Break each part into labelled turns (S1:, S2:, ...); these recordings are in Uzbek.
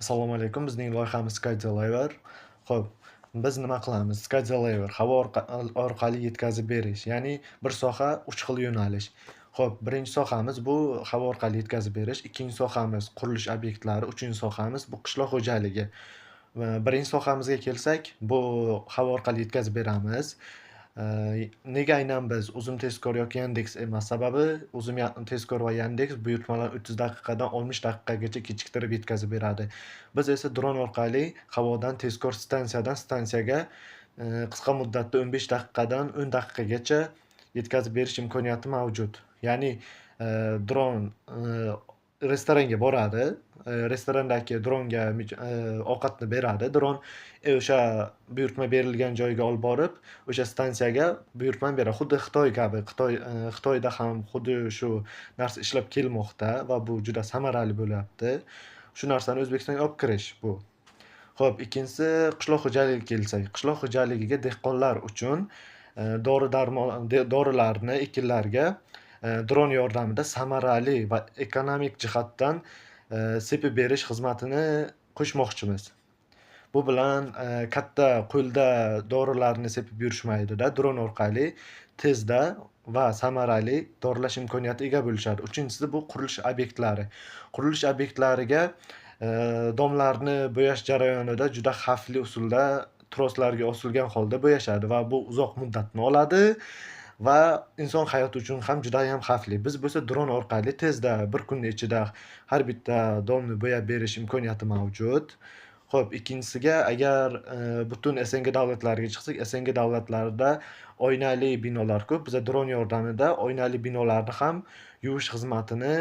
S1: Assalomu alaykum. Bizning loyihamiz SkyDeliver. Xo'p, biz nima qilamiz? SkyDeliver havo orqali yetkazib berish, ya'ni bir soha 3 xil yo'nalish. Xo'p, birinchi sohamiz bu havo orqali yetkazib berish, ikkinchi sohamiz qurilish obyektlari, uchinchi sohamiz bu qishloq xo'jaligi. Va birinchi sohamizga kelsak, bu havo orqali yetkazib beramiz. Nega aynan biz Uzum tezkor yoki Yandex emas? Sababi Uzum tezkor va Yandex buyurtmalarni 30 daqiqadan 60 daqiqagacha kechiktirib yetkazib beradi. Biz esa dron orqali havodan tezkor stansiyadan stansiyaga qisqa muddatda 15 daqiqadan 10 daqiqagacha yetkazib berish imkoniyati mavjud. Ya'ni, dron restoranga boradi, restorandagi dronga ovqatni beradi. Dron o'sha buyurtma berilgan joyga olib borib, o'sha stansiyaga buyurtmani beradi. Xuddi Xitoy kabi. Xitoyda ham xuddi shu narsa ishlab kelmoqda va bu juda samarali bo'lyapti. Shu narsani O'zbekistonga olib kirish bu. Xo'p, ikkinchisi qishloq xo'jaligiga kelsak. Qishloq xo'jaligiga dehqonlar uchun dorilarni ekinlarga dron yordamida samarali va ekonomik jihatdan sepib berish xizmatini qo'shmoqchimiz. Bu bilan katta qo'lda dorilarni sepib yurishmaydida, dron orqali tezda va samarali doralash imkoniyatiga ega bo'lishadi. Uchinchisi bu qurilish obyektlari. Qurilish obyektlariga domlarni bo'yash jarayonida juda xavfli usulda troslarga osilgan holda bo'yashadi va bu uzoq muddatni oladi va inson hayoti uchun ham judayam xavfli. Biz bo'lsa dron orqali tezda bir kunning ichida har bitta domni bo'yab berish imkoniyati mavjud. Xo'p, ikkinchisiga agar butun SNG davlatlariga chiqsak, SNG davlatlarida oynali binolar ko'p. Biza dron yordamida oynali binolarni ham yuvish xizmatini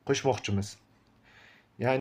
S1: qo'shmoqchimiz. Ya'ni